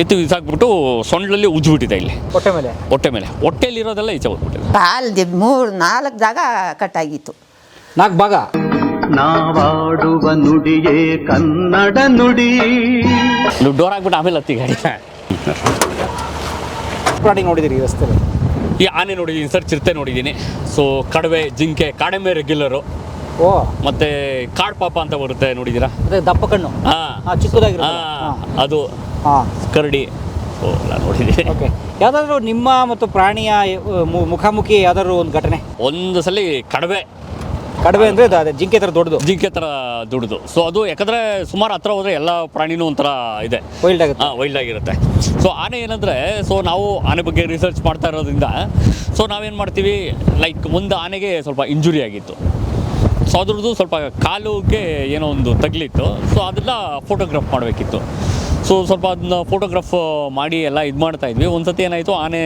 ಎತ್ತು ಬಿಸಾಕ್ಬಿಟ್ಟು ಸೊಂಡ್ಲಲ್ಲಿ ಉಜ್ಜಿಬಿಟ್ಟಿದೆ ಇಲ್ಲಿ ಹೊಟ್ಟೆ ಮೇಲೆ ಹೊಟ್ಟೆಯಲ್ಲಿರೋದೆಲ್ಲ ಈಚೆ ಹೋಗ್ಬಿಟ್ಟಿದೆ. ಕಾಲ್ದು 3-4 ಜಾಗ ಕಟ್ಟಾಗಿತ್ತು. 4 ಭಾಗ. ನಾವಾಡುವ ನುಡಿಯೇ ಕನ್ನಡ ನುಡಿ. ಡೋರ್ ಹಾಕ್ಬಿಟ್ಟು ಆಮೇಲೆ ಹತ್ತಿ ಗಾಡಿ. ಪ್ರಾಣಿ ನೋಡಿದಿರಿ ಈ ರಸ್ತೆಯಲ್ಲಿ? ಈ ಆನೆ ನೋಡಿದ್ದೀನಿ ಸರ್, ಚಿರತೆ ನೋಡಿದ್ದೀನಿ. ಸೊ ಕಡವೆ, ಜಿಂಕೆ, ಕಾಡೆಮ್ಮೆ ರೆಗ್ಯುಲರು, ಓ ಮತ್ತೆ ಕಾಡ್ ಪಾಪ ಅಂತ ಬರುತ್ತೆ, ನೋಡಿದ್ದೀರಾ? ಅದೇ ದಪ್ಪ ಕಣ್ಣು, ಚಿಕ್ಕದಾಗಿರುತ್ತೆ ಅದು, ಹಾಂ, ಕರಡಿ. ಸೊ ಎಲ್ಲ ನೋಡಿದ್ದೀನಿ. ಓಕೆ. ಯಾವುದಾದ್ರೂ ನಿಮ್ಮ ಮತ್ತು ಪ್ರಾಣಿಯ ಮುಖಾಮುಖಿ ಯಾವ್ದಾದ್ರು ಒಂದು ಘಟನೆ? ಒಂದು ಸಲ ಕಡವೆ ಅಂದರೆ ಅದೇ ಜಿಂಕೆ ಥರ ದೊಡ್ಡದು, ಜಿಂಕೆ ಥರ ದುಡ್ದು. ಸೊ ಅದು ಯಾಕಂದರೆ ಸುಮಾರು ಹತ್ರ ಹೋದರೆ ಎಲ್ಲ ಪ್ರಾಣಿನೂ ಒಂಥರ ಇದೆ, ವೈಲ್ಡ್ ಆಗುತ್ತೆ. ವೈಲ್ಡ್ ಆಗಿರುತ್ತೆ. ಸೊ ಆನೆ ಏನಂದರೆ, ಸೊ ನಾವು ಆನೆ ಬಗ್ಗೆ ರಿಸರ್ಚ್ ಮಾಡ್ತಾ ಇರೋದ್ರಿಂದ ಸೊ ನಾವೇನು ಮಾಡ್ತೀವಿ, ಲೈಕ್ ಒಂದು ಆನೆಗೆ ಸ್ವಲ್ಪ ಇಂಜುರಿ ಆಗಿತ್ತು. ಸೊ ಅದ್ರದ್ದು ಸ್ವಲ್ಪ ಕಾಲುಗೆ ಏನೋ ಒಂದು ತಗಲಿತ್ತು. ಸೊ ಅದನ್ನ ಫೋಟೋಗ್ರಾಫ್ ಮಾಡಬೇಕಿತ್ತು. ಸೊ ಸ್ವಲ್ಪ ಅದನ್ನ ಫೋಟೋಗ್ರಾಫ್ ಮಾಡಿ ಎಲ್ಲ ಇದು ಮಾಡ್ತಾಯಿದ್ವಿ. ಒಂದು ಸತಿ ಏನಾಯಿತು, ಆನೆ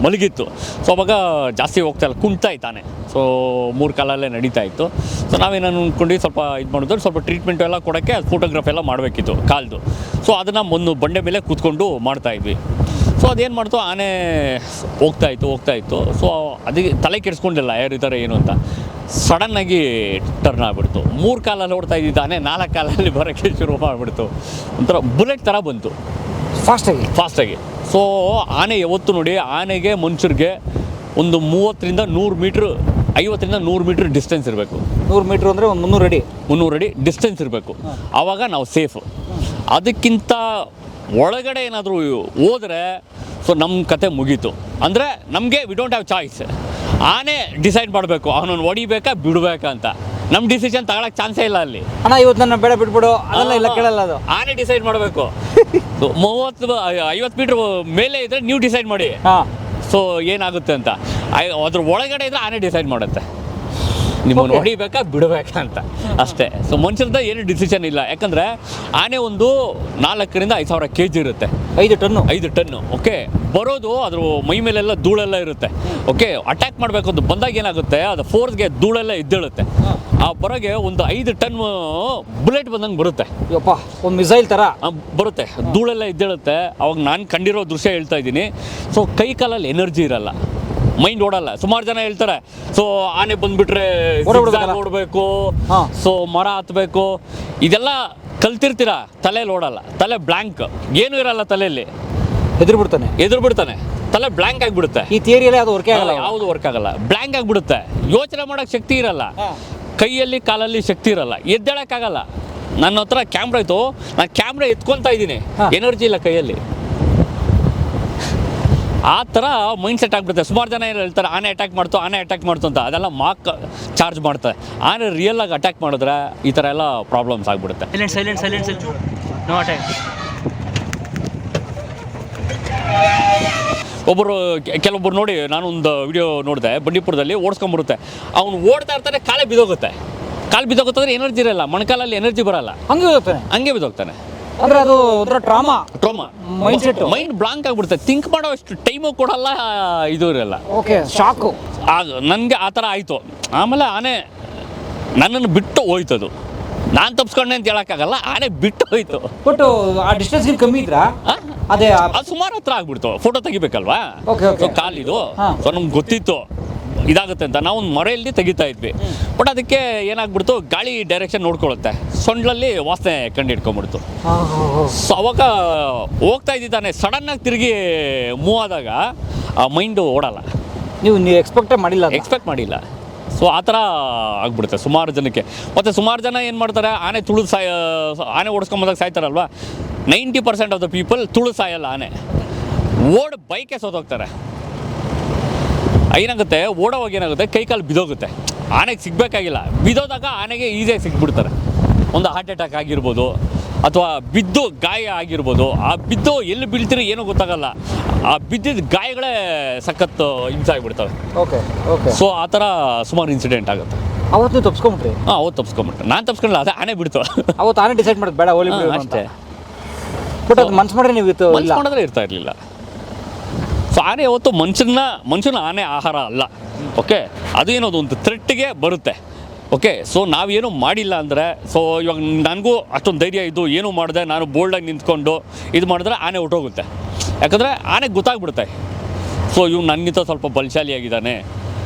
ಮಲಗಿತ್ತು. ಸೊ ಅವಾಗ ಜಾಸ್ತಿ ಹೋಗ್ತಾಯಿಲ್ಲ, ಕುಣ್ತಾ ಇತ್ತು ಆನೆ. ಸೊ 3 ಕಾಲಲ್ಲೇ ನಡೀತಾ ಇತ್ತು. ಸೊ ನಾವೇನು ಅಂದ್ಕೊಂಡು ಸ್ವಲ್ಪ ಇದು ಮಾಡಿದ್ರೆ ಸ್ವಲ್ಪ ಟ್ರೀಟ್ಮೆಂಟ್ ಎಲ್ಲ ಕೊಡೋಕ್ಕೆ ಅದು ಫೋಟೋಗ್ರಾಫ್ ಎಲ್ಲ ಮಾಡಬೇಕಿತ್ತು ಕಾಲ್ದು. ಸೊ ಅದನ್ನು ಒಂದು ಬಂಡೆ ಮೇಲೆ ಕೂತ್ಕೊಂಡು ಮಾಡ್ತಾಯಿದ್ವಿ. ಸೊ ಅದೇನು ಮಾಡ್ತು, ಆನೆ ಹೋಗ್ತಾಯಿತ್ತು. ಸೊ ಅದಕ್ಕೆ ತಲೆ ಕೆಡಿಸ್ಕೊಂಡಿಲ್ಲ ಯಾರಿದ್ದಾರೆ ಏನು ಅಂತ. ಸಡನ್ನಾಗಿ ಟರ್ನ್ ಆಗಿಬಿಡ್ತು. 3 ಕಾಲಲ್ಲಿ ಓಡ್ತಾ ಇದ್ದಿದ್ದಾನೆ 4 ಕಾಲಲ್ಲಿ ಬರೋಕ್ಕೆ ಶುರು ಮಾಡಿಬಿಡ್ತು. ಒಂಥರ ಬುಲೆಟ್ ಥರ ಬಂತು ಫಾಸ್ಟಾಗಿ. ಸೊ ಆನೆ ಯಾವತ್ತು ನೋಡಿ, ಆನೆಗೆ ಮನುಷ್ಯರಿಗೆ ಒಂದು 30-100 ಮೀಟ್ರ್, 50-100 ಮೀಟ್ರ್ ಡಿಸ್ಟೆನ್ಸ್ ಇರಬೇಕು. 100 ಮೀಟ್ರ್ ಅಂದರೆ ಒಂದು 300 ಅಡಿ ಡಿಸ್ಟೆನ್ಸ್ ಇರಬೇಕು. ಆವಾಗ ನಾವು ಸೇಫು. ಅದಕ್ಕಿಂತ ಒಳಗಡೆ ಏನಾದರೂ ಹೋದರೆ ಸೊ ನಮ್ಮ ಕತೆ ಮುಗೀತು. ಅಂದರೆ ನಮಗೆ ವಿ ಡೋಂಟ್ ಹ್ಯಾವ್ ಚಾಯ್ಸ್. ಆನೆ ಡಿಸೈಡ್ ಮಾಡಬೇಕು ಅವನನ್ನು ಹೊಡಿಬೇಕಾ ಬಿಡಬೇಕಾ ಅಂತ. ನಮ್ಮ ಡಿಸಿಷನ್ ತಗೊಳಕ್ಕೆ ಚಾನ್ಸೇ ಇಲ್ಲ ಅಲ್ಲಿ. ಅಣ್ಣ ಇವತ್ತು ನನ್ನ ಬೇಡ ಬಿಟ್ಬಿಡು ಅದೆಲ್ಲ ಇಲ್ಲ, ಕೇಳಲ್ಲ. ಅದು ಆನೆ ಡಿಸೈಡ್ ಮಾಡಬೇಕು. 30-50 ಮೀಟ್ರ್ ಮೇಲೆ ಇದ್ದರೆ ನೀವು ಡಿಸೈಡ್ ಮಾಡಿ ಸೊ ಏನಾಗುತ್ತೆ ಅಂತ. ಅದ್ರ ಒಳಗಡೆ ಇದ್ರೆ ಆನೆ ಡಿಸೈಡ್ ಮಾಡುತ್ತೆ ನಿಮ್ಮನ್ನು ಹೊಡಿಬೇಕಾ ಬಿಡಬೇಕಾ ಅಂತ ಅಷ್ಟೇ. ಸೊ ಮನುಷ್ಯರದ ಏನು ಡಿಸಿಷನ್ ಇಲ್ಲ. ಯಾಕಂದರೆ ಆನೆ ಒಂದು 4,000-5,000 kg ಇರುತ್ತೆ. 5 ಟನ್ನು. ಓಕೆ, ಬರೋದು ಅದ್ರ ಮೈ ಮೇಲೆಲ್ಲ ಧೂಳೆಲ್ಲ ಇರುತ್ತೆ. ಓಕೆ, ಅಟ್ಯಾಕ್ ಮಾಡಬೇಕು ಅಂತ ಬಂದಾಗ ಏನಾಗುತ್ತೆ, ಅದು ಫೋರ್ಸ್ಗೆ ಧೂಳೆಲ್ಲ ಎದ್ದೇಳುತ್ತೆ. ಆ ಬರೋಗೆ ಒಂದು 5 ಟನ್ ಬುಲೆಟ್ ಬಂದಂಗೆ ಬರುತ್ತೆ. ಒಂದು ಮಿಸೈಲ್ ಥರ ಬರುತ್ತೆ, ಧೂಳೆಲ್ಲ ಎದ್ದೇಳುತ್ತೆ. ಅವಾಗ ನಾನು ಕಂಡಿರೋ ದೃಶ್ಯ ಹೇಳ್ತಾ ಇದ್ದೀನಿ. ಸೊ ಕೈ ಕಾಲಲ್ಲಿ ಎನರ್ಜಿ ಇರಲ್ಲ, ಮೈಂಡ್ ಓಡಲ್ಲ. ಸುಮಾರು ಜನ ಹೇಳ್ತಾರೆ, ಸೊ ಆನೆ ಬಂದ್ಬಿಟ್ರೆ ಓಡಬೇಕು, ಸೊ ಮರ ಹತ್ತಬೇಕು, ಇದೆಲ್ಲ ಕಲ್ತಿರ್ತೀರ, ತಲೆಯಲ್ಲಿ ಓಡಲ್ಲ. ತಲೆ ಬ್ಲ್ಯಾಂಕ್, ಏನೂ ಇರಲ್ಲ ತಲೆಯಲ್ಲಿ. ಎದುರು ಬಿಡ್ತಾನೆ, ತಲೆ ಬ್ಲ್ಯಾಂಕ್ ಆಗಿಬಿಡುತ್ತೆ. ಈ ಥಿಯರಿಯಲ್ಲಿ ಅದು ವರ್ಕ್ ಆಗಲ್ಲ, ಯಾವುದು ವರ್ಕ್ ಆಗಲ್ಲ, ಬ್ಲ್ಯಾಂಕ್ ಆಗಿಬಿಡುತ್ತೆ. ಯೋಚನೆ ಮಾಡೋಕ್ಕೆ ಶಕ್ತಿ ಇರಲ್ಲ, ಕೈಯಲ್ಲಿ ಕಾಲಲ್ಲಿ ಶಕ್ತಿ ಇರಲ್ಲ, ಎದ್ದೇಳಕ್ಕಾಗಲ್ಲ. ನನ್ನ ಹತ್ರ ಕ್ಯಾಮ್ರಾ ಇತ್ತು, ನಾನು ಕ್ಯಾಮ್ರಾ ಎತ್ಕೊತಾ ಇದ್ದೀನಿ, ಎನರ್ಜಿ ಇಲ್ಲ ಕೈಯಲ್ಲಿ. ಆ ಥರ ಮೈಂಡ್ ಸೆಟ್ ಆಗಿಬಿಡುತ್ತೆ. ಸುಮಾರು ಜನ ಏನು ಹೇಳ್ತಾರೆ, ಆನೆ ಅಟ್ಯಾಕ್ ಮಾಡ್ತು ಅಂತ. ಅದೆಲ್ಲ ಮಾಕ್ ಚಾರ್ಜ್ ಮಾಡ್ತಾರೆ. ಆನೆ ರಿಯಲ್ ಆಗಿ ಅಟ್ಯಾಕ್ ಮಾಡಿದ್ರೆ ಈ ಥರ ಎಲ್ಲ ಪ್ರಾಬ್ಲಮ್ಸ್ ಆಗಿಬಿಡುತ್ತೆ. ಕೆಲವೊಬ್ಬರು ನೋಡಿ, ನಾನೊಂದು ವಿಡಿಯೋ ನೋಡಿದೆ, ಬಂಡೀಪುರದಲ್ಲಿ ಓಡಿಸ್ಕೊಂಬರುತ್ತೆ. ಅವ್ನು ಓಡ್ತಾ ಇರ್ತಾನೆ, ಕಾಲು ಬಿದ್ದೋಗುತ್ತೆ ಅಂದರೆ ಎನರ್ಜಿ ಇರಲ್ಲ, ಮೊಣಕಾಲಲ್ಲಿ ಎನರ್ಜಿ ಬರಲ್ಲ, ಹಂಗೆ ಬಿದ್ದೋಗ್ತಾನೆ. ಅಂದರೆ ಅದು ಒಂಥರ ಟ್ರಾಮಾ ಮೈಂಡ್ ಬ್ಲಾಂಕ್ ಆಗಿಬಿಡುತ್ತೆ. ಥಿಂಕ್ ಮಾಡೋ ಅಷ್ಟು ಟೈಮು ಕೊಡಲ್ಲ, ಇದು ಇರಲ್ಲ. Okay, shock. ನನಗೆ ಆ ಥರ ಆಯಿತು. ಆಮೇಲೆ ಆನೆ ನನ್ನನ್ನು ಬಿಟ್ಟು ಹೋಯ್ತದು. ನಾನು ತಪ್ಪಿಸ್ಕೊಂಡೆ ಅಂತ ಹೇಳೋಕ್ಕಾಗಲ್ಲ, ಆನೆ ಬಿಟ್ಟು ಹೋಯ್ತು. ಬಟ್ ಆ ಡಿಸ್ಟೆನ್ಸ್ ಕಮ್ಮಿ ಇದ್ರಾ? ಅದೇ ಅದು ಸುಮಾರು ಹತ್ರ ಆಗ್ಬಿಡ್ತು. ಫೋಟೋ ತೆಗಿಬೇಕಲ್ವಾ, ಕಾಲಿದು. ಸೊ ನಮ್ಗೆ ಗೊತ್ತಿತ್ತು ಇದಾಗುತ್ತೆ ಅಂತ. ನಾವು ಒಂದು ಮರೆಯಲ್ಲಿ ತೆಗಿತಾ ಇದ್ವಿ. ಬಟ್ ಅದಕ್ಕೆ ಏನಾಗ್ಬಿಡ್ತು, ಗಾಳಿ ಡೈರೆಕ್ಷನ್ ನೋಡ್ಕೊಳ್ಳುತ್ತೆ, ಸೊಂಡ್ಲಲ್ಲಿ ವಾಸನೆ ಕಂಡು ಹಿಡ್ಕೊಂಡ್ಬಿಡ್ತು. ಸೊ ಅವಾಗ ಹೋಗ್ತಾ ಇದ್ದಿದ್ದಾನೆ, ಸಡನ್ನಾಗಿ ತಿರುಗಿ ಮೂವ್ ಆದಾಗ ಆ ಮೈಂಡು ಓಡಲ್ಲ. ನೀವು ಎಕ್ಸ್ಪೆಕ್ಟ್ ಮಾಡಿಲ್ಲ. ಸೊ ಆ ಥರ ಆಗ್ಬಿಡುತ್ತೆ ಸುಮಾರು ಜನಕ್ಕೆ. ಮತ್ತು ಸುಮಾರು ಜನ ಏನು ಮಾಡ್ತಾರೆ, ಆನೆ ಆನೆ ಓಡಿಸ್ಕೊಂಬಂದಾಗ ಸಾಯ್ತಾರಲ್ವ, 90% ಆಫ್ ದ ಪೀಪಲ್ ಸಾಯಲ್ಲ. ಆನೆ ಬೈಕೆ ಸೋತೋಗ್ತಾರೆ. ಏನಾಗುತ್ತೆ, ಓಡೋವಾಗ ಏನಾಗುತ್ತೆ, ಕೈ ಕಾಲು ಬಿದ್ದೋಗುತ್ತೆ. ಆನೆಗೆ ಸಿಗಬೇಕಾಗಿಲ್ಲ, ಬಿದ್ದೋದಾಗ ಆನೆಗೆ ಈಸಿಯಾಗಿ ಸಿಕ್ಬಿಡ್ತಾರೆ. ಒಂದು ಹಾರ್ಟ್ ಅಟ್ಯಾಕ್ ಆಗಿರ್ಬೋದು, ಅಥವಾ ಬಿದ್ದು ಗಾಯ ಆಗಿರ್ಬೋದು. ಆ ಬಿದ್ದು ಎಲ್ಲಿ ಬೀಳ್ತೀರಿ ಏನೂ ಗೊತ್ತಾಗಲ್ಲ, ಆ ಬಿದ್ದಿದ್ದ ಗಾಯಗಳೇ ಸಖತ್ ಹಿಂಸೆ ಆಗಿಬಿಡ್ತವೆ. ಸೊ ಆ ಥರ ಸುಮಾರು ಇನ್ಸಿಡೆಂಟ್ ಆಗುತ್ತೆ. ಅವತ್ತು ತಪ್ಪಿಸ್ಕೊಂಬಿಟ್ರಿ? ಅವತ್ತು ತಪ್ಪಿಸ್ಕೊಂಬಿಟ್ರೆ. ನಾನು ತಪ್ಪಿಸ್ಕೊಳ್ಳಲ್ಲ, ಅದೇ ಆನೆ ಬಿಡ್ತು. ಅವತ್ತು ಆನೆ ಡಿಸೈಡ್ ಮಾಡೋದು ಬೇಡ, ಹೋಲಿ ಅಷ್ಟೇ. ಬಟ್ ಅದು ಮನ್ಸು ಮಾಡಿದ್ರೆ ನೀವು ಮಾಡಿದ್ರೆ ಇರ್ತಾ ಇರಲಿಲ್ಲ. ಸೊ ಆನೆ ಯಾವತ್ತು ಮನುಷ್ಯನ ಆನೆ ಆಹಾರ ಅಲ್ಲ. ಓಕೆ, ಅದು ಏನದು ಒಂದು ಥ್ರೆಟ್ಗೆ ಬರುತ್ತೆ. ಓಕೆ, ಸೊ ನಾವೇನು ಮಾಡಿಲ್ಲ ಅಂದರೆ, ಸೊ ಇವಾಗ ನನಗೂ ಅಷ್ಟೊಂದು ಧೈರ್ಯ ಇದ್ದು ಏನೂ ಮಾಡಿದೆ, ನಾನು ಬೋಲ್ಡಾಗಿ ನಿಂತ್ಕೊಂಡು ಇದು ಮಾಡಿದ್ರೆ ಆನೆ ಹೊಟ್ಟೋಗುತ್ತೆ. ಯಾಕಂದರೆ ಆನೆಗೆ ಗೊತ್ತಾಗ್ಬಿಡುತ್ತೆ, ಸೊ ಇವ್ನು ನನಗಿಂತ ಸ್ವಲ್ಪ ಬಲಶಾಲಿಯಾಗಿದ್ದಾನೆ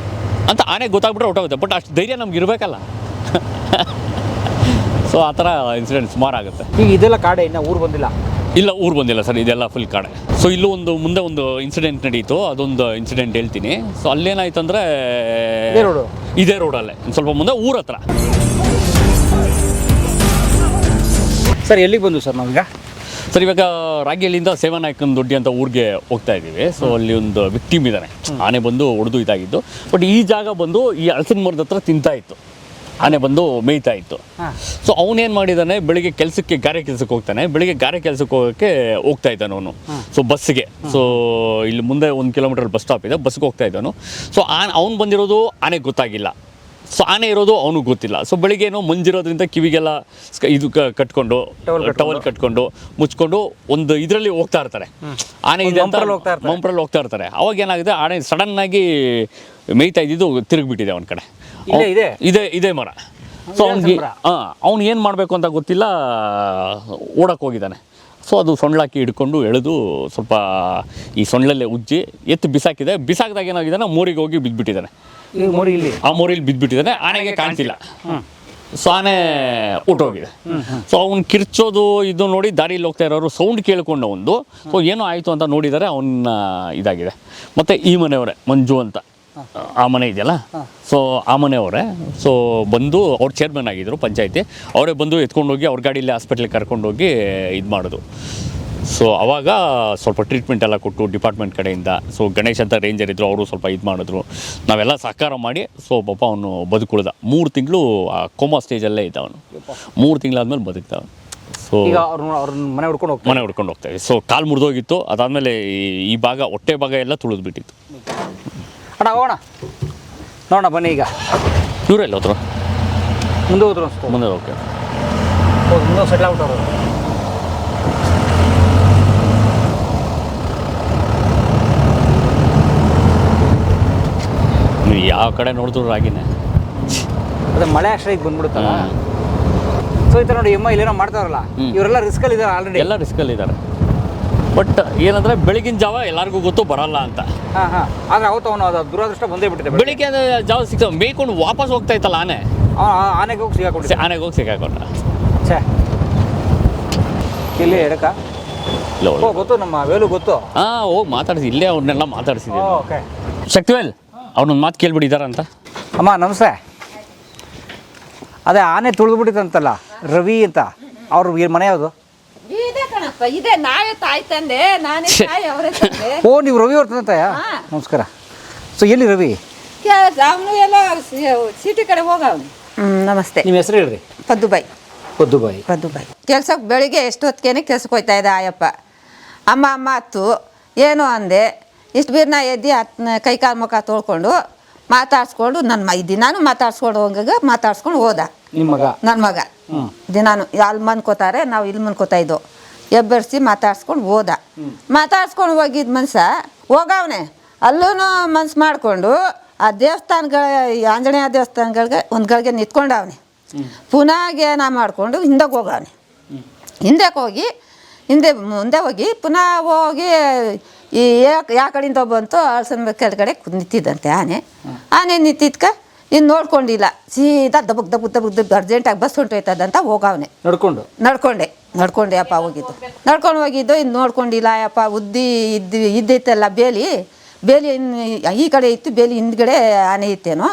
ಅಂತ ಆನೆಗೆ ಗೊತ್ತಾಗ್ಬಿಟ್ರೆ ಹೊಟ್ಟೋಗುತ್ತೆ. ಬಟ್ ಅಷ್ಟು ಧೈರ್ಯ ನಮ್ಗೆ ಇರಬೇಕಲ್ಲ. ಸೊ ಆ ಥರ ಇನ್ಸಿಡೆಂಟ್ ಸುಮಾರು ಆಗುತ್ತೆ. ಈಗ ಇದೆಲ್ಲ ಕಾಡೆ, ಇನ್ನು ಊರು ಬಂದಿಲ್ಲ? ಇಲ್ಲ, ಊರು ಬಂದಿಲ್ಲ ಸರ್, ಇದೆಲ್ಲ ಫುಲ್ ಕಾಡೆ. ಸೊ ಇಲ್ಲೂ ಮುಂದೆ ಒಂದು ಇನ್ಸಿಡೆಂಟ್ ನಡೀತು, ಅದೊಂದು ಇನ್ಸಿಡೆಂಟ್ ಹೇಳ್ತೀನಿ. ಸೊ ಅಲ್ಲೇನಾಯ್ತು ಅಂದರೆ, ಇದೇ ರೋಡಲ್ಲೇ ಸ್ವಲ್ಪ ಮುಂದೆ ಊರ ಹತ್ರ. ಸರ್ ಎಲ್ಲಿಗೆ ಬಂದು ಸರ್ ನಾವೀಗ? ಸರ್ ಇವಾಗ ರಾಗಿಹಳ್ಳಿಯಿಂದ ಸೇವಾನಾಯಕನ ದೊಡ್ಡಿ ಅಂತ ಊರಿಗೆ ಹೋಗ್ತಾ ಇದ್ದೀವಿ. ಸೊ ಅಲ್ಲಿ ಒಂದು ವಿಕ್ಟಿಮ್ ಇದ್ದಾನೆ, ಆನೆ ಬಂದು ಹೊಡೆದು ಇದಾಗಿದ್ದು. ಬಟ್ ಈ ಜಾಗ ಬಂದು ಈ ಹಲಸಿನ ಮರದ ಹತ್ರ ತಿಂತಾ ಇತ್ತು, ಆನೆ ಬಂದು ಮೇಯ್ತಾ ಇತ್ತು. ಸೊ ಅವನೇನು ಮಾಡಿದ್ದಾನೆ, ಬೆಳಿಗ್ಗೆ ಗಾರೆ ಕೆಲಸಕ್ಕೆ ಹೋಗ್ತಾನೆ. ಬೆಳಿಗ್ಗೆ ಗಾರೆ ಕೆಲಸಕ್ಕೆ ಹೋಗ್ತಾ ಇದ್ದಾನೆ ಅವನು. ಸೊ ಬಸ್ಸಿಗೆ, ಸೊ ಇಲ್ಲಿ ಮುಂದೆ 1 ಕಿಲೋಮೀಟರ್ ಬಸ್ ಸ್ಟಾಪ್ ಇದೆ, ಬಸ್ಗೆ ಹೋಗ್ತಾ ಇದ್ದಾನು. ಸೊ ಅವ್ನು ಬಂದಿರೋದು ಆನೆಗೆ ಗೊತ್ತಾಗಿಲ್ಲ, ಸೊ ಆನೆ ಇರೋದು ಅವನಿಗೆ ಗೊತ್ತಿಲ್ಲ. ಸೊ ಬೆಳಿಗ್ಗೆ ಏನೋ ಮಂಜಿರೋದ್ರಿಂದ ಕಿವಿಗೆಲ್ಲ ಇದು ಕಟ್ಕೊಂಡು ಟವಲ್ ಕಟ್ಕೊಂಡು ಮುಚ್ಕೊಂಡು ಒಂದು ಇದರಲ್ಲಿ ಹೋಗ್ತಾ ಇರ್ತಾರೆ. ಆನೆ ಇದೆ ಅಂತ ಮಂಪ್ರಲ್ಲಿ ಹೋಗ್ತಾ ಇರ್ತಾರೆ. ಅವಾಗ ಏನಾಗಿದೆ, ಆನೆ ಸಡನ್ನಾಗಿ ಮೇಯ್ತಾ ಇದ್ದಿದ್ದು ತಿರುಗಿಬಿಟ್ಟಿದೆ ಅವನ ಕಡೆ. ಇದೇ ಮರ. ಸೊ ಅವ್ನು ಏನು ಮಾಡಬೇಕು ಅಂತ ಗೊತ್ತಿಲ್ಲ, ಓಡಕ್ಕೆ ಹೋಗಿದ್ದಾನೆ. ಸೊ ಅದು ಸೊಂಡ್ಲಾಕಿ ಹಿಡ್ಕೊಂಡು ಎಳೆದು ಸ್ವಲ್ಪ ಈ ಸೊಂಡ್ಲಲ್ಲೇ ಉಜ್ಜಿ ಎತ್ತು ಬಿಸಾಕಿದಾಗ ಏನಾಗಿದ್ದಾನೆ, ಮೋರಿಗೆ ಹೋಗಿ ಬಿದ್ದುಬಿಟ್ಟಿದ್ದಾನೆ. ಆ ಮೋರಿಲಿ ಬಿದ್ದುಬಿಟ್ಟಿದ್ದಾನೆ. ಆನೆಗೆ ಕಾಣ್ತಿಲ್ಲ, ಸೊ ಆನೆ ಊಟೋಗಿದೆ. ಸೊ ಅವ್ನು ಕಿರ್ಚೋದು ಇದು ನೋಡಿ ದಾರಿಯಲ್ಲಿ ಹೋಗ್ತಾ ಇರೋರು ಸೌಂಡ್ ಕೇಳ್ಕೊಂಡು ಒಂದು ಸೊ ಏನೋ ಆಯಿತು ಅಂತ ನೋಡಿದರೆ ಅವನ್ನ ಇದಾಗಿದೆ. ಮತ್ತು ಈ ಮನೆಯವರೇ ಮಂಜು ಅಂತ ಆ ಮನೆ ಇದೆಯಲ್ಲ, ಸೊ ಆ ಮನೆಯವರೇ ಸೊ ಬಂದು ಅವ್ರು ಚೇರ್ಮನ್ ಆಗಿದ್ದರು ಪಂಚಾಯತಿ, ಅವರೇ ಬಂದು ಎತ್ಕೊಂಡೋಗಿ ಅವ್ರ ಗಾಡಿಯಲ್ಲಿ ಹಾಸ್ಪಿಟ್ಲಿಗೆ ಕರ್ಕೊಂಡೋಗಿ ಇದು ಮಾಡೋದು. ಸೊ ಆವಾಗ ಸ್ವಲ್ಪ ಟ್ರೀಟ್ಮೆಂಟ್ ಎಲ್ಲ ಕೊಟ್ಟು ಡಿಪಾರ್ಟ್ಮೆಂಟ್ ಕಡೆಯಿಂದ, ಸೊ ಗಣೇಶ್ ಅಂತ ರೇಂಜರ್ ಇದ್ದರು, ಅವರು ಸ್ವಲ್ಪ ಇದು ಮಾಡಿದ್ರು. ನಾವೆಲ್ಲ ಸಹಕಾರ ಮಾಡಿ ಸೊ ಪಾಪ ಅವನು ಬದುಕುಳಿದ. 3 ತಿಂಗಳು ಕೋಮಾ ಸ್ಟೇಜಲ್ಲೇ ಇದ್ದ ಅವನು. 3 ತಿಂಗಳಾದ್ಮೇಲೆ ಬದುಕ್ತ ಅವನು. ಸೊ ಮನೆ ಹುಡ್ಕೊಂಡು ಹೋಗ್ತಾಯಿದ್ವಿ. ಸೊ ಕಾಲು ಮುರಿದೋಗಿತ್ತು, ಅದಾದಮೇಲೆ ಈ ಭಾಗ ಹೊಟ್ಟೆ ಭಾಗ ಎಲ್ಲ ತುಳಿದ್ಬಿಟ್ಟಿತ್ತು. ಅಣ್ಣ ಹೋಗೋಣ ನೋಡೋಣ ಬನ್ನಿ. ಈಗ ಇವರೆಲ್ಲ ಹೋದ್ರು, ಮುಂದೆ ಹೋದ್ರು, ಮುಂದೆ ಓಕೆ ಮುಂದೆ ಸೆಟ್ಲ್ ಆಗ್ಬಿಟ್ಟವ್ರು. ನೀವು ಯಾವ ಕಡೆ ನೋಡಿದ್ರು ರಾಗಿನೇ. ಅದೇ ಮಳೆ ಆಶ್ರಯಕ್ಕೆ ಬಂದ್ಬಿಡುತ್ತಲ್ಲ. ಸೊ ಈ ಥರ ನೋಡಿ ಎಮ್ಮ ಇಲ್ಲೇನೋ ಮಾಡ್ತಾರಲ್ಲ, ಇವರೆಲ್ಲ ರಿಸ್ಕಲ್ಲಿ ಇದ್ದಾರೆ ಆಲ್ರೆಡಿ. ಎಲ್ಲ ರಿಸ್ಕಲ್ಲಿ ಇದ್ದಾರೆ. ಬಟ್ ಏನಂದರೆ ಬೆಳಗಿನ ಜಾವ ಎಲ್ಲರಿಗೂ ಗೊತ್ತು ಬರಲ್ಲ ಅಂತ. ಆದರೆ ಅವತ್ತು ಅವನು ಅದು ದುರಾದೃಷ್ಟ ಬಂದೇ ಬಿಟ್ಟಿದೆ. ಬೆಳಿಗ್ಗೆ ಜಾವ ಮೇಯ್ಕೊಂಡು ವಾಪಸ್ ಹೋಗ್ತಾ ಇತ್ತಲ್ಲ ಆನೆ, ಆನೆಗೆ ಹೋಗಿ ಸಿಗಾಕೊಂಡು ಆನೆಗೆ ಹೋಗಿ ಸಿಗಾಕೊಂಡ. ಛೇ, ಇಲ್ಲಿ ಎಡಕ ಗೊತ್ತು, ನಮ್ಮ ವೇಲು ಗೊತ್ತು. ಹೋಗಿ ಮಾತಾಡಿಸಿ, ಇಲ್ಲೇ ಅವ್ರನ್ನೆಲ್ಲ ಮಾತಾಡಿಸಿದ್ವಿ. ಓಕೆ ಶಕ್ತಿವೇಲ್ ಅವ್ರನ್ನೊಂದು ಮಾತು ಕೇಳ್ಬಿಟ್ಟಿದ್ದಾರೆ ಅಂತ. ಅಮ್ಮ ನಮಸ್ತೆ. ಅದೇ ಆನೆ ತುಳಿದ್ಬಿಟ್ಟಿತ್ತಂತಲ್ಲ ರವಿ ಅಂತ, ಅವ್ರ ಮನೆ ಯಾವುದು? ಇದೆ ನಾವೇ ತಾಯಿ ತಂದೆ, ನಾನೇ ತಾಯಿ ಅವರೇ ತಂದೆ. ಓ, ನೀವು ರವಿ ಅವ್ರ ತಂದೆ ತಾಯ? ನಮಸ್ಕಾರ. ಸೊ ಎಲ್ಲಿ ರವಿ? ಅವನು ಎಲ್ಲ ಸಿಟಿ ಕಡೆ ಹೋಗವನು. ನಮಸ್ತೆ. ನಿಮ್ಮ ಹೆಸರು ಹೇಳ್ರಿ? ಪದ್ದುಬಾಯಿ. ಪದ್ದುಬಾಯಿ. ಕೆಲ್ಸಕ್ಕೆ ಬೆಳಿಗ್ಗೆ ಎಷ್ಟು ಹೊತ್ತಿಗೆ ಕೆಲ್ಸಕ್ಕೆ ಹೋಗ್ತಾ ಇದ್ದ ಆಯಪ್ಪ. ಅಮ್ಮ ಹತ್ತು ಏನು ಅಂದೆ, ಇಷ್ಟು ಬೀರ್ನ ಎದ್ದು ಕೈ ಕಾಲು ಮುಖ ತೊಳ್ಕೊಂಡು ಮಾತಾಡ್ಸ್ಕೊಂಡು ದಿನಾನು ಮಾತಾಡ್ಸ್ಕೊಂಡು ಮಾತಾಡ್ಸ್ಕೊಂಡು ಹೋದ. ನಿಮ್ಮ ಮಗ? ನನ್ನ ಮಗ ದಿನಾನು ಅಲ್ಲಿ ಮನ್ಕೋತಾರೆ, ನಾವು ಇಲ್ಲಿ ಮನ್ಕೋತಾ ಇದ್ದೋ. ಎಬ್ಬರಿಸಿ ಮಾತಾಡ್ಸ್ಕೊಂಡು ಹೋದ. ಮಾತಾಡ್ಸ್ಕೊಂಡು ಹೋಗಿದ್ದ ಮನುಷ್ಯ ಹೋಗವನೆ. ಅಲ್ಲೂ ಮನ್ಸು ಮಾಡಿಕೊಂಡು ಆ ದೇವಸ್ಥಾನಗಳ ಆಂಜನೇಯ ದೇವಸ್ಥಾನಗಳಿಗೆ ಒಂದ್ಗಳಿಗೆ ನಿಂತ್ಕೊಂಡವನೆ. ಪುನಃ ಏನ ಮಾಡಿಕೊಂಡು ಹಿಂದಕ್ಕೆ ಹೋಗವನೆ. ಮುಂದೆ ಹೋಗಿ ಪುನಃ ಹೋಗಿ ಈ ಯಾ ಕಡೆಯಿಂದ ಬಂತು ಅಳಸನ ಕೆಳಗಡೆ ನಿಂತಿದ್ದಂತೆ ಆನೆ ನಿಂತಿದ್ಕ ಇನ್ನು ನೋಡ್ಕೊಂಡಿಲ್ಲ, ಸೀದಾ ದಬ್ಬಕ್ ಅರ್ಜೆಂಟಾಗಿ ಬಸ್ ಹೊಂಟೋಯ್ತದಂತ ಹೋಗವನೆ. ನಡ್ಕೊಂಡೆ ಅಪ್ಪ ನಡ್ಕೊಂಡು ಹೋಗಿದ್ದು ಇನ್ನು ನೋಡ್ಕೊಂಡಿಲ್ಲ ಅಪ್ಪ. ಇದ್ದಿತ್ತಲ್ಲ ಬೇಲಿ ಈ ಕಡೆ ಇತ್ತು, ಬೇಲಿ ಹಿಂದ್ಗಡೆ ಆನೆ ಇತ್ತೇನೋ.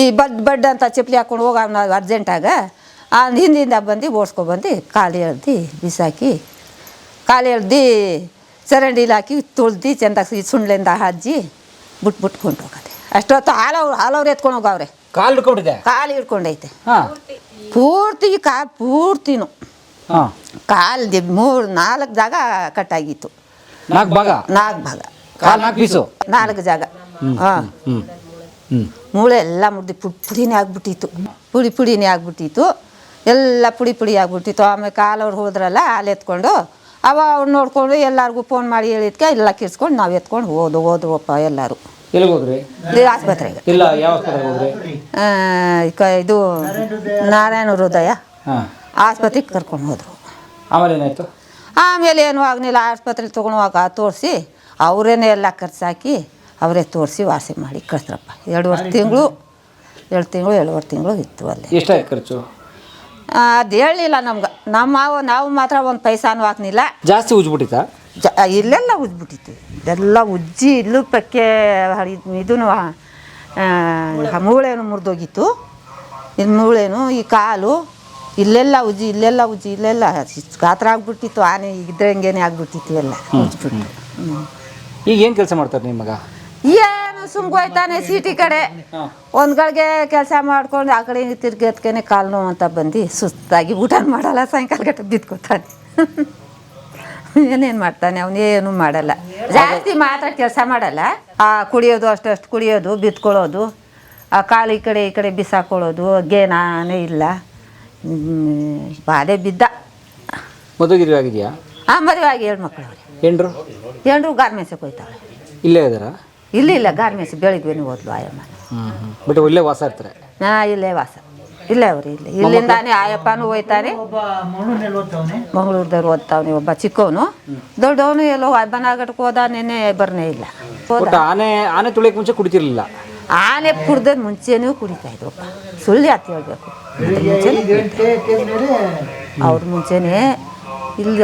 ಈ ಬಡ್ ಅಂತ ಚಪ್ಪಲಿ ಹಾಕ್ಕೊಂಡು ಹೋಗವನ ಅರ್ಜೆಂಟಾಗ ಹಿಂದಿಂದ ಬಂದು ಓಡಿಸ್ಕೊಬಂದು ಕಾಲು ಎಳ್ದು ಬಿಸಾಕಿ, ಚರಂಡಿಲಿ ಹಾಕಿ ತುಳ್ದು ಚೆಂದಾಗಿ ಸುಣ್ಲಿಂದ ಹಜ್ಜಿ ಬಿಟ್ಕೊಂಡು ಹೋಗದೆ. ಅಷ್ಟೊತ್ತು ಹಾಲವ್ರು ಎತ್ಕೊಂಡು ಹೋಗವ್ರೆ. ಕಾಲು ಹಿಡ್ಕೊಂಡೈತೆ ಪೂರ್ತಿ, ಪೂರ್ತಿನೂ ಕಾಲು 3-4 ಜಾಗ ಕಟ್ಟಾಗಿತ್ತು. 4 ಭಾಗ 4 ಜಾಗ. ಮೂಳೆ ಎಲ್ಲ ಮುಡ್ದು ಪುಡಿನೇ ಆಗ್ಬಿಟ್ಟಿತ್ತು. ಎಲ್ಲ ಪುಡಿ ಆಗ್ಬಿಟ್ಟಿತ್ತು. ಆಮೇಲೆ ಕಾಲವ್ರು ಹೋದ್ರಲ್ಲ, ಹಾಲು ಎತ್ಕೊಂಡು ಅವ್ರು ನೋಡ್ಕೊಂಡು ಎಲ್ಲರಿಗೂ ಫೋನ್ ಮಾಡಿ ಹೇಳಿದ್ಕೆ ಎಲ್ಲ ಕಿರ್ಸ್ಕೊಂಡು ನಾವು ಎತ್ಕೊಂಡು ಹೋದ್ವಪ್ಪ ಎಲ್ಲರೂ. ಎಲ್ಲಿಗೆ ಹೋದ್ರಿ? ಇದು ಆಸ್ಪತ್ರೆಗೆ. ಇಲ್ಲ, ಯಾವ ಆಸ್ಪತ್ರೆಗೆ ಹೋದ್ರಿ? ಇದು ನಾರಾಯಣ ಹೃದಯ ಹಾಂ, ಆಸ್ಪತ್ರೆಗೆ ಕರ್ಕೊಂಡು ಹೋದರು. ಆಮೇಲೆ ಏನಾಯಿತು? ಆಮೇಲೆ ಏನು ಆಗಲಿಲ್ಲ, ಆಸ್ಪತ್ರೆಗೆ ತೊಗೊಂಡೋಗ ತೋರಿಸಿ ಅವರೇನೆ ಎಲ್ಲ ಖರ್ಚಾಕಿ ಅವರೇ ತೋರಿಸಿ ವಾಸಿ ಮಾಡಿ ಕಳಿಸ್ರಪ್ಪ. 2 ತಿಂಗಳು ಇತ್ತು ಅಲ್ಲಿ. ಎಷ್ಟಾಯ್ತು ಖರ್ಚು? ಅದು ಹೇಳಲಿಲ್ಲ ನಮ್ಗೆ. ನಾವು ಮಾತ್ರ ಒಂದು ಪೈಸಾನು ಹಾಕ್ನಿಲ್ಲ. ಜಾಸ್ತಿ ಉಜ್ಬಿಟ್ಟಿತ್ತಾ? ಇಲ್ಲೆಲ್ಲ ಉಜ್ಬಿಟ್ಟಿತ್ತು, ಇದೆಲ್ಲ ಉಜ್ಜಿ ಇಲ್ಲೂ ಪಕ್ಕೆ ಇದೂ ಮೂಳೆನು ಮುರಿದೋಗಿತ್ತು. ಇದು ಮೂಳೆನು, ಈ ಕಾಲು ಇಲ್ಲೆಲ್ಲ ಉಜ್ಜಿ ಇಲ್ಲೆಲ್ಲ ಗಾತ್ರ ಆಗ್ಬಿಟ್ಟಿತ್ತು. ಆನೆ ಇದ್ರಂಗೇನೆ ಆಗ್ಬಿಟ್ಟಿತ್ತು ಎಲ್ಲ ಉಜ್ಬಿಟ್ಟು. ಈಗ ಏನು ಕೆಲಸ ಮಾಡ್ತಾರೆ ನಿಮ್ಮ ಮಗ? ಏನು ಸುಮ್ಗೋಯ್ತಾನೆ ಸಿಟಿ ಕಡೆ ಒಂದ್ಗಳಿಗೆ ಕೆಲಸ ಮಾಡ್ಕೊಂಡು ಆ ಕಡೆ ತಿರ್ಗದ್ಕೇನೆ ಕಾಲು ನೋವು ಅಂತ ಬಂದು ಸುಸ್ತಾಗಿ ಊಟ ಮಾಡಲ್ಲ, ಸಾಯಂಕಾಲ ಗಟ್ಟ ಬಿದ್ಕೋತಾನೆ. ಏನೇನು ಮಾಡ್ತಾನೆ ಅವನೇನು ಮಾಡಲ್ಲ, ಜಾಸ್ತಿ ಮಾತ್ರ ಕೆಲಸ ಮಾಡಲ್ಲ. ಕುಡಿಯೋದು ಅಷ್ಟು ಕುಡಿಯೋದು, ಬಿತ್ಕೊಳ್ಳೋದು, ಆ ಕಾಲು ಈ ಕಡೆ ಬಿಸಾಕೊಳ್ಳೋದು, ಗೇನಾನೇ ಇಲ್ಲ. ಬಾಧೆ ಬಿದ್ದ. ಮದುವೆ ಆಗಿದೆಯಾ? ಮದುವೆ ಆಗಿ 2 ಮಕ್ಕಳು ಅವ್ರೆ. ಹೆಂಡ್ರು ಗಾರ್ಮೆಂಟ್ಸಿಗೆ ಹೋಯ್ತಾಳೆ. ಇಲ್ಲೇ ಇದ್ದಾರಾ? ಇಲ್ಲ ಗಾರ್ಮೆಂಟ್ಸ್ ಬೆಳಿಗ್ಗೆನೇ ಹೋದ್ಲು ಆಯಮ್ಮ. ಬಟ್ ಇಲ್ಲೇ ವಾಸ ಇರ್ತಾರೆ? ಇಲ್ಲೇ ವಾಸ, ಇಲ್ಲೇ ಅವ್ರು ಇಲ್ಲಿಂದಾನೆ ಆಯಪ್ಪನೂ ಹೋಯ್ತಾನೆ. ಮಂಗಳೂರದವ್ರು ಓದ್ತಾವನೆ. ಒಬ್ಬ ಚಿಕ್ಕವನು, ದೊಡ್ಡವನು ಎಲ್ಲೋ ಬನಾಗಟ್ಟಕ್ಕೆ ಹೋದ, ನೆನ್ನೆ ಬರ್ನೇ ಇಲ್ಲ. ಆನೆ ತುಳಿಯಕ್ಕೆ ಮುಂಚೆ ಕುಡಿತಿರ್ಲಿಲ್ಲ? ಆನೆ ಕುಡ್ದ ಮುಂಚೆನೂ ಕುಡಿತಾ ಇದ್ರಪ್ಪ, ಸುಳ್ಳು ಯಾಕೆ ಹೇಳ್ಬೇಕು. ಅವ್ರ ಮುಂಚೆನೇ ಇಲ್ಲಿ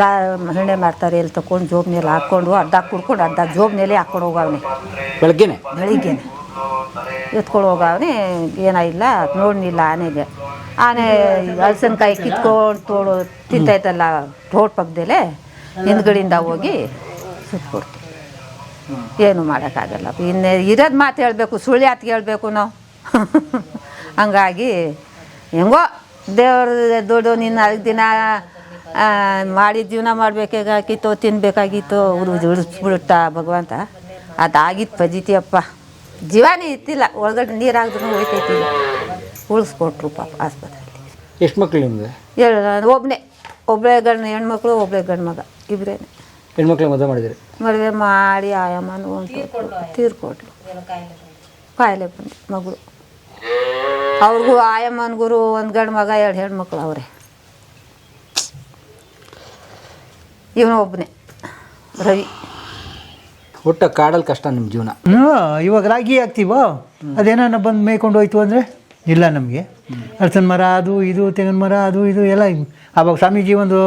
ಹಣ್ಣೆ ಮಾಡ್ತಾರೆ, ಎಲ್ಲಿ ತಗೊಂಡು ಜೋಬ್ನಲ್ಲಿ ಹಾಕ್ಕೊಂಡು ಅರ್ಧ ಕುಡ್ಕೊಂಡು ಅರ್ಧ ಜೋಬ್ನಲ್ಲಿ ಹಾಕ್ಕೊಂಡು ಹೋಗವನೆ. ಬೆಳಿಗ್ಗೆನೆ ಎತ್ಕೊಂಡು ಹೋಗವನೆ. ಏನಾಗಿಲ್ಲ, ನೋಡ್ನಿಲ್ಲ ಆನೆಗೆ. ಆನೆ ಹಲಸಿನಕಾಯಿ ಕಿತ್ಕೊಂಡು ತಿಂತಾಯ್ತಲ್ಲ ತೋಟ ಪಕ್ಕದಲ್ಲೇ, ಹಿಂದ್ಗಡೆಯಿಂದ ಹೋಗಿ ಸುತ್ತಕೊಡ್ತು. ಏನು ಮಾಡೋಕ್ಕಾಗಲ್ಲ. ಇನ್ನು ಇರೋದು ಮಾತು ಹೇಳಬೇಕು, ಸುಳ್ಳು ಯಾತ್ಗೆ ಹೇಳ್ಬೇಕು ನಾವು. ಹಂಗಾಗಿ ಹೆಂಗೋ ದೇವ್ರ ದುಡ್ಡು ನಿನ್ನ ದಿನ ಮಾಡಿ ಜೀವನ ಮಾಡಬೇಕಾಗಿತ್ತು, ತಿನ್ನಬೇಕಾಗಿತ್ತು, ಉಳಿಸ್ಬಿಡುತ್ತಾ ಭಗವಂತ. ಅದಾಗಿತ್ತು ಪಜಿತಿಯಪ್ಪ. ಜೀವನೇ ಇತ್ತಿಲ್ಲ, ಒಳಗಡೆ ನೀರಾಗಿದ್ರು ಹೋಯ್ತೈತಿಲ್ಲ. ಉಳಿಸ್ಕೊಟ್ರು ಪಾಪ ಆಸ್ಪತ್ರೆಯಲ್ಲಿ. ಎಷ್ಟು ಮಕ್ಕಳು ನಿಮಗೆ? ಒಬ್ಬಳೇ ಹೆಣ್ಮಕ್ಳು, ಒಬ್ಬಳೇ ಗಂಡು ಮಗ, ಇಬ್ಬರೇನೆ. ಹೆಣ್ಮಕ್ಳು ಮದುವೆ ಮಾಡಿದ್ರಿ? ಮದುವೆ ಮಾಡಿ ಆಯಮ್ಮನೂ ತೀರ್ಕೊಟ್ರು. ಕಾಯಿಲೆ ಬಂದು ಮಗಳು. ಅವ್ರಿಗೂ ಆಯಮ್ಮನ್ಗುರು 1 ಗಂಡು ಮಗ 2 ಹೆಣ್ಮಕ್ಳು ಅವರೇ. ಇವನು ಒಬ್ಬನೇ ರವಿ. ಒಟ್ಟು ಕಾಡಲ್ಲಿ ಕಷ್ಟ ನಿಮ್ಮ ಜೀವನ. ಇವಾಗ ರಾಗಿ ಹಾಕ್ತೀವೋ ಅದೇನೋ ಬಂದು ಮೇಯ್ಕೊಂಡು ಹೋಯ್ತು ಅಂದರೆ ಇಲ್ಲ ನಮಗೆ. ಹಲಸಿನ ಮರ ಅದು ಇದು, ತೆಂಗಿನ ಮರ ಅದು ಇದು ಎಲ್ಲ. ಆವಾಗ ಸ್ವಾಮೀಜಿ ಒಂದು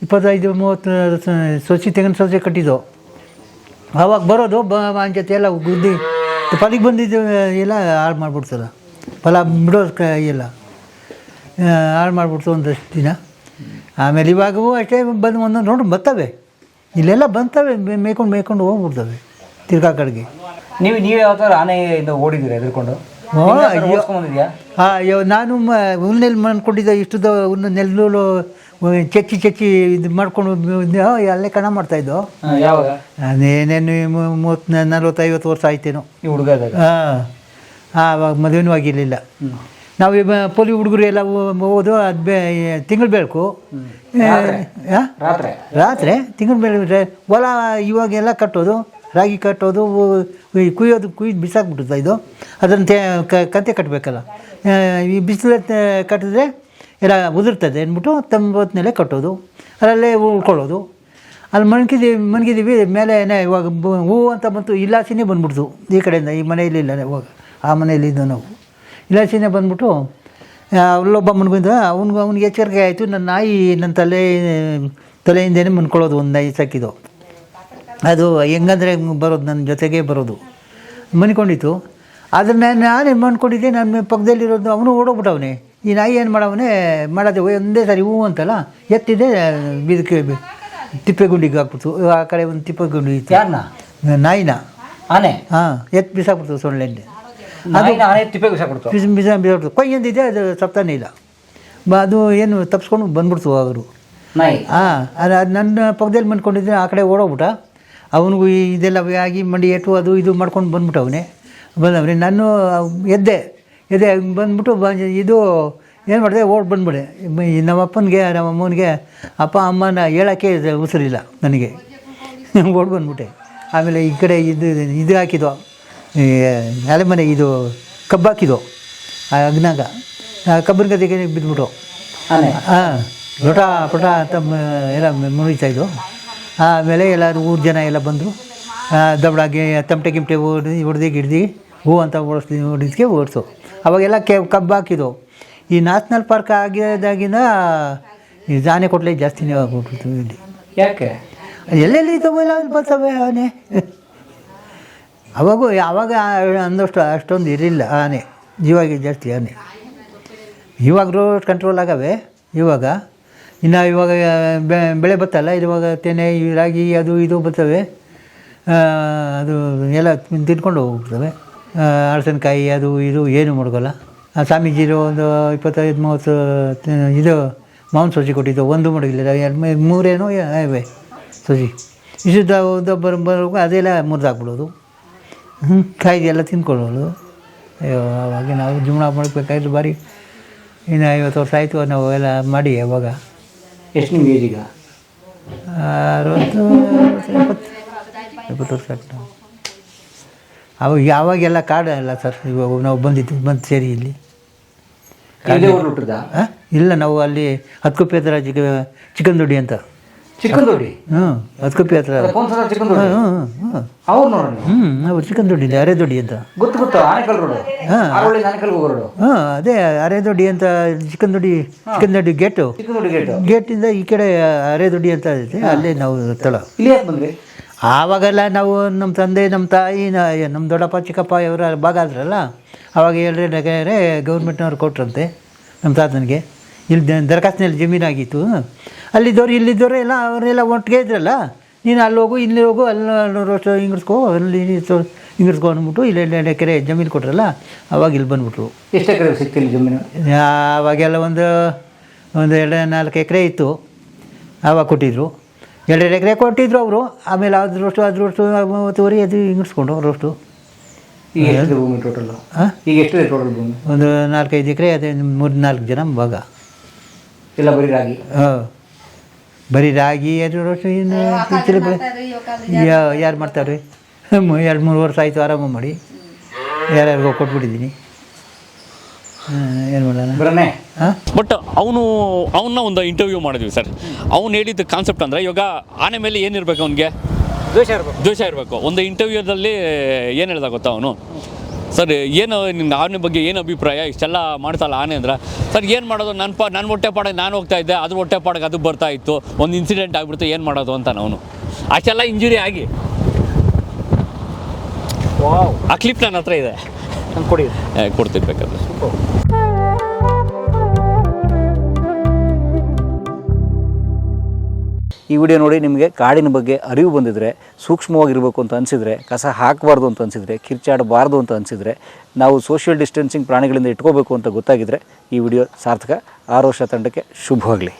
25-30 ಸೊಸಿ ತೆಂಗಿನ ಸೊಸೆ ಕಟ್ಟಿದ್ದು. ಆವಾಗ ಬರೋದು ಜೊತೆ ಎಲ್ಲ ಗುದ್ದಿ ಫಲಿಗೆ ಬಂದಿದ್ದು ಎಲ್ಲ ಹಾಳು ಮಾಡಿಬಿಡ್ತದ. ಫಲ ಬಿಡೋದು ಎಲ್ಲ ಹಾಳು ಮಾಡಿಬಿಡ್ತು ಒಂದಷ್ಟು ದಿನ. ಆಮೇಲೆ ಇವಾಗೂ ಅಷ್ಟೇ ಬಂದು ಒಂದೊಂದು ನೋಡಿ ಬರ್ತವೆ, ಇಲ್ಲೆಲ್ಲ ಬಂತವೆ, ಮೇಯ್ಕೊಂಡು ಹೋಗ್ಬಿಡ್ತವೆ ತಿರ್ಗಾ ಕಡೆಗೆ. ನೀವು ಯಾವ್ದಾರು ಆನೆಯಿಂದ ಓಡಿದ್ದೀರಾ ಎದುರ್ಕೊಂಡು? ಅಯ್ಯೋ, ನಾನು ಹುಲ್ನೆಲ್ಲಿ ಮಾಡ್ಕೊಂಡಿದ್ದೆ. ಇಷ್ಟದ ಹುಲ್ಲು ನೆಲ್ಲು ಚೆಚ್ಚಿ ಇದು ಮಾಡ್ಕೊಂಡು ಅಲ್ಲೇ ಕಣ ಮಾಡ್ತಾಯಿದ್ದೋ. ಏನೇನು 30-40-50 ವರ್ಷ ಆಯ್ತೇನೋ ಈ ಹುಡುಗ. ಆವಾಗ ಮದುವೆನೂ ಆಗಿರಲಿಲ್ಲ. ನಾವು ಪೊಲಿ ಹುಡುಗರು ಎಲ್ಲ ಹೋದು. ಅದು ತಿಂಗಳು ಬೆಳಕು ರಾತ್ರಿ ತಿಂಗಳು ಬೆಳಗ್ಗೆ ಹೊಲ ಇವಾಗೆಲ್ಲ ಕಟ್ಟೋದು, ರಾಗಿ ಕಟ್ಟೋದು, ಕುಯ್ಯೋದು, ಬಿಸಾಕ್ಬಿಡ್ತಾ ಇದು. ಅದನ್ನು ಕಂತೆ ಕಟ್ಟಬೇಕಲ್ಲ. ಈ ಬಿಸಿಲು ಕಟ್ಟಿದ್ರೆ ಎಲ್ಲ ಉದುರ್ತದೆ ಅಂದ್ಬಿಟ್ಟು ತಂಬತ್ನೆಲೆ ಕಟ್ಟೋದು, ಅದರಲ್ಲೇ ಉಳ್ಕೊಳ್ಳೋದು. ಅಲ್ಲಿ ಮನ್ಗಿದ್ದೀವಿ ಮೇಲೆ. ಇವಾಗ ಹೂವು ಅಂತ ಬಂತು, ಇಲಾಸಿನೇ ಬಂದ್ಬಿಡ್ತು ಈ ಕಡೆಯಿಂದ. ಈ ಮನೆಯಲ್ಲಿಲ್ಲ, ಇವಾಗ ಆ ಮನೆಯಲ್ಲಿದ್ದು ನಾವು. ಇಲಾಸಿನೇ ಬಂದ್ಬಿಟ್ಟು ಅಲ್ಲೊಬ್ಬ ಮನ್ಗಿದ್ದ. ಅವ್ನಿಗೆ ಎಚ್ಚರಿಕೆ ಆಯಿತು. ನನ್ನ ನಾಯಿ ನನ್ನ ತಲೆಯಿಂದನೇ ಮನ್ಕೊಳ್ಳೋದು. ಒಂದು ನಾಯಿ ಸಾಕಿದ್ದು ಅದು. ಹೆಂಗಂದರೆ ಬರೋದು, ನನ್ನ ಜೊತೆಗೆ ಬರೋದು. ಮನ್ಕೊಂಡಿತ್ತು. ಆದರೆ ನಾನೇ ಮಾಡ್ಕೊಂಡಿದ್ದೆ. ನನ್ನ ಪಕ್ಕದಲ್ಲಿರೋದು ಅವನು ಓಡೋಗ್ಬಿಟ್ಟವನೇ. ಈ ನಾಯಿ ಏನು ಮಾಡೋದೆ ಒಂದೇ ಸಾರಿ ಹೂವು ಅಂತಲ್ಲ ಎತ್ತಿದೆ, ಇದಕ್ಕೆ ತಿಪ್ಪೆಗುಂಡಿಗೆ ಹಾಕ್ಬಿಡ್ತು. ಆ ಕಡೆ ಒಂದು ತಿಪ್ಪೆಗುಂಡಿ ಇತ್ತು. ಯಾರನ್ನ? ನಾಯಿನ. ಆನೆ? ಎತ್ತು ಬಿಸಾಕ್ಬಿಡ್ತು ಸೊಳ್ಳೆಂಡೆ. ಅದು ತಿಪ್ಪೆಗೆ ಬಿಸಾಕ್ಬಿಡ್ತು. ಕೊಯ್ಯಂದಿದೆ, ಅದು ಸಪ್ತಾನೇ ಇಲ್ಲ. ಅದು ಏನು ತಪ್ಪಿಸ್ಕೊಂಡು ಬಂದ್ಬಿಡ್ತು ಅವರು. ಅದು ನನ್ನ ಪಕ್ಕದಲ್ಲಿ ಮನ್ಕೊಂಡಿದ್ದೆ. ಆ ಕಡೆ ಓಡೋಗ್ಬಿಟ್ಟ. ಅವನಿಗೂ ಇದೆಲ್ಲ ಆಗಿ ಮಂಡಿ ಏಟು ಅದು ಇದು ಮಾಡ್ಕೊಂಡು ಬಂದ್ಬಿಟ್ಟವನೇ. ನಾನು ಎದ್ದೆ ಬಂದ್ಬಿಟ್ಟು ಇದು ಏನು ಮಾಡಿದೆ, ಬಂದ್ಬಿಡೆ. ನಮ್ಮ ಅಪ್ಪನಿಗೆ ನಮ್ಮ ಅಮ್ಮನಿಗೆ ಅಪ್ಪ ಅಮ್ಮನ ಹೇಳೋಕ್ಕೆ ಉಸಿರಿಲ್ಲ ನನಗೆ. ಬಂದ್ಬಿಟ್ಟೆ. ಆಮೇಲೆ ಈ ಕಡೆ ಇದು ಹಾಕಿದ್ವು ಈ ಅಲೆಮನೆ ಇದು ಕಬ್ಬು ಹಾಕಿದ್ದು ಆ ಅಗ್ನಾಗ ಕಬ್ಬಿನ ಗದ್ದೆಗೆ ಬಿದ್ದುಬಿಟ್ಟು ಆನೆ ಹಾಂ ಲೊಟ ಪಟ ಅಂತ ಎಲ್ಲ ಮುರಿತಾಯಿದ್ದು. ಆಮೇಲೆ ಎಲ್ಲರೂ ಊರು ಜನ ಎಲ್ಲ ಬಂದರು, ದಬಡಾಗಿ ತಮಟೆ ಗಿಮಟೆ ಹೊಡೆದು ಗಿಡ್ದು ಹೂ ಅಂತ ಹೊಡಿದಕ್ಕೆ ಓಡಿಸು. ಅವಾಗೆಲ್ಲ ಕಬ್ಬು ಹಾಕಿದ್ದು. ಈ ನ್ಯಾಷನಲ್ ಪಾರ್ಕ್ ಆಗಿದಾಗಿಂದ ಈ ಆನೆ ಕೊಟ್ಲೆ ಜಾಸ್ತಿನೇ ಆಗ್ಬಿಟ್ಟಿತ್ತು ಇಲ್ಲಿ. ಯಾಕೆ? ಎಲ್ಲೆಲ್ಲಿ ಇದ್ದಾವೆಲ್ಲ ಅಲ್ಲಿ ಬರ್ತವೆ ಆನೆ. ಆವಾಗ ಅಷ್ಟೊಂದು ಇರಲಿಲ್ಲ ಆನೆ, ಇವಾಗ ಜಾಸ್ತಿ ಆನೆ. ಇವಾಗ ರೋಡ್ ಕಂಟ್ರೋಲ್ ಆಗವೆ. ಇನ್ನು ಇವಾಗ ಬೆಳೆ ಬತ್ತಲ್ಲ, ಇವಾಗ ತೆನೆ ರಾಗಿ ಅದು ಇದು ಬರ್ತವೆ, ಅದು ಎಲ್ಲ ತಿನ್ಕೊಂಡು ಹೋಗ್ತವೆ. ಹಲಸಿನಕಾಯಿ ಅದು ಇದು ಏನೂ ಮುಡ್ಗೋಲ್ಲ. ಸ್ವಾಮೀಜಿರು ಒಂದು 25-30 ಇದು ಮಾವಿನ ಸೊಸಿ ಕೊಟ್ಟಿದ್ದು, ಒಂದು ಮಡಗಿಲ್ಲ, 2-3 ಇವೆ ಸೊಸಿ. ಇಷ್ಟು ಬರೋವಾಗ ಅದೆಲ್ಲ ಮುರಿದಾಕ್ಬಿಡೋದು, ಕಾಯ್ದು ಎಲ್ಲ ತಿನ್ಕೊಳ್ಳೋದು. ಅಯ್ಯೋ ಅವಾಗ ನಾವು ಜೀವನ ಮಾಡಬೇಕಾಯ್ತು ಭಾರಿ. ಇನ್ನು 50 ವರ್ಷ ಆಯಿತು ನಾವು ಎಲ್ಲ ಮಾಡಿ. ಅವಾಗ ಎಷ್ಟು ನಿಮ್ಗೆ ಏಜ್ ಈಗ? 60-70 ವರ್ಷ ಆಗ್ತದೆ. ಆವಾಗೆಲ್ಲ ಕಾಡಲ್ಲ ಸರ್. ಇವಾಗ ನಾವು ಬಂದು ಸೇರಿ ಇಲ್ಲಿ ಹುಟ್ಟಿದ? ಇಲ್ಲ, ನಾವು ಅಲ್ಲಿ ಹತ್ಕೊಪ್ಪಿ ಹತ್ರ ಚಿಕನ್ ದೊಡ್ಡಿ ಅಂತ. ಚಿಕನ್ ದೊಡ್ಡಿ? ಹತ್ಕೊಪ್ಪಿ ಹತ್ರ. ಅವ್ರು ಚಿಕನ್ ದೊಡ್ಡಿ, ಅರೆ ದೊಡ್ಡಿ ಅಂತ. ಗೊತ್ತು ಅದೇ ಅರೆ ದೊಡ್ಡಿ ಅಂತ. ಚಿಕನ್ ದೊಡ್ಡಿ ಗೇಟಿಂದ ಈ ಕಡೆ ಅರೆ ದೊಡ್ಡಿ ಅಂತ ಐತೆ, ಅಲ್ಲೇ ನಾವು ಸ್ಥಳ. ಇಲ್ಲಿ ಯಾಕೆ ಬಂದ್ರಿ? ಆವಾಗೆಲ್ಲ ನಾವು ನಮ್ಮ ತಂದೆ ನಮ್ಮ ತಾಯಿ ನಮ್ಮ ದೊಡ್ಡಪ್ಪ ಚಿಕ್ಕಪ್ಪ ಇವರ ಭಾಗ ಆದ್ರಲ್ಲ, ಆವಾಗ ಹೇಳ್ರೆ ಗೌರ್ಮೆಂಟ್ನವ್ರು ಕೊಟ್ರಂತೆ ನಮ್ಮ ತಾತನಿಗೆ. ಇಲ್ಲಿ ದರಖಾಸ್ತಿನಲ್ಲಿ ಜಮೀನಾಗಿತ್ತು. ಇಲ್ಲಿದ್ದವರು ಎಲ್ಲ ಅವರೆಲ್ಲ ಒಟ್ಟಿಗೆ ಇದ್ರಲ್ಲ, ನೀನು ಅಲ್ಲಿ ಹೋಗು ಇಲ್ಲಿ ಹೋಗು, ಅಲ್ಲಿ ರೋಷ್ಟು ಹಿಂಗಿಸ್ಕೊ, ಅಲ್ಲಿ ಹಿಂಗಿಸ್ಕೊ ಅಂದ್ಬಿಟ್ಟು ಇಲ್ಲಿ 2 ಎಕರೆ ಜಮೀನು ಕೊಟ್ರಲ್ಲ, ಅವಾಗ ಇಲ್ಲಿ ಬಂದ್ಬಿಟ್ರು. ಎಷ್ಟು ಎಕರೆ ಸಿಕ್ತಿಲ್ಲ ಜಮೀನು? ಆವಾಗೆಲ್ಲ ಒಂದು 2-4 ಎಕರೆ ಇತ್ತು, ಆವಾಗ ಕೊಟ್ಟಿದ್ರು. 2 ಎಕರೆ ಕೊಟ್ಟಿದ್ರು ಅವರು. ಆಮೇಲೆ ಅದ್ರ ರೋಷ್ಟು 30 ಅದು ಹಿಂಗಿಸ್ಕೊಂಡು ರೋಷ್ಟು. ಈಗ ಎಷ್ಟು ಭೂಮಿ ಟೋಟಲ್? ಈಗ ಎಷ್ಟಿದೆ ಟೋಟಲ್ ಭೂಮಿ? ಒಂದು 4-5 ಎಕರೆ. ಅದೇ 3-4 ಜನ ಭಾಗ. ಎಲ್ಲ ಬರೀ ರಾಗಿ? ಬರೀ ರಾಗಿ ಅದು ರೋಷ್ಟು. ಇನ್ನು ಯಾರು ಮಾಡ್ತಾರೆ? 2-3 ವರ್ಷ ಆಯಿತು ಆರಾಮ ಮಾಡಿ, ಯಾರ್ಯಾರಿಗೋ ಕೊಟ್ಬಿಟ್ಟಿದ್ದೀನಿ. ಏನು ಮಾಡೋಣ ಬರನೇ. ಬಟ್ ಅವನ್ನ ಒಂದು ಇಂಟರ್ವ್ಯೂ ಮಾಡಿದ್ವಿ ಸರ್. ಅವ್ನು ಹೇಳಿದ ಕಾನ್ಸೆಪ್ಟ್ ಅಂದರೆ, ಇವಾಗ ಆನೆ ಮೇಲೆ ಏನಿರಬೇಕು, ಅವನಿಗೆ ದ್ವೇಷ ಇರಬೇಕು. ಒಂದು ಇಂಟರ್ವ್ಯೂದಲ್ಲಿ ಏನು ಹೇಳ್ದ ಗೊತ್ತಾ ಅವನು? ಸರ್ ಏನು ನಿನ್ನ ಆನೆ ಬಗ್ಗೆ ಏನು ಅಭಿಪ್ರಾಯ, ಇಷ್ಟೆಲ್ಲ ಮಾಡ್ತಲ್ಲ ಆನೆ ಅಂದ್ರೆ? ಸರ್ ಏನು ಮಾಡೋದು, ನನ್ನ ಹೊಟ್ಟೆ ಪಾಡಕ್ಕೆ ನಾನು ಹೋಗ್ತಾ ಇದ್ದೆ, ಅದ್ರ ಹೊಟ್ಟೆ ಪಾಡಕ್ಕೆ ಅದು ಬರ್ತಾ ಇತ್ತು, ಒಂದು ಇನ್ಸಿಡೆಂಟ್ ಆಗಿಬಿಡ್ತು, ಏನು ಮಾಡೋದು ಅಂತ ಅವನು. ಅಷ್ಟೆಲ್ಲ ಇಂಜುರಿ ಆಗಿ ಆ ಕ್ಲಿಪ್ ನನ್ನ ಹತ್ರ ಇದೆ, ಕೊಡ್ತಿರ್ಬೇಕಾದ್ರೆ. ಈ ವಿಡಿಯೋ ನೋಡಿ ನಿಮಗೆ ಕಾಡಿನ ಬಗ್ಗೆ ಅರಿವು ಬಂದಿದ್ರೆ, ಸೂಕ್ಷ್ಮವಾಗಿರಬೇಕು ಅಂತ ಅನಿಸಿದರೆ, ಕಸ ಹಾಕಬಾರ್ದು ಅಂತ ಅನಿಸಿದರೆ, ಕಿರ್ಚಾಡಬಾರ್ದು ಅಂತ ಅನಿಸಿದರೆ, ನಾವು ಸೋಷಿಯಲ್ ಡಿಸ್ಟೆನ್ಸಿಂಗ್ ಪ್ರಾಣಿಗಳಿಂದ ಇಟ್ಕೋಬೇಕು ಅಂತ ಗೊತ್ತಾಗಿದ್ದರೆ ಈ ವಿಡಿಯೋ ಸಾರ್ಥಕ. ಆರೋಷ ತಂಡಕ್ಕೆ ಶುಭವಾಗಲಿ.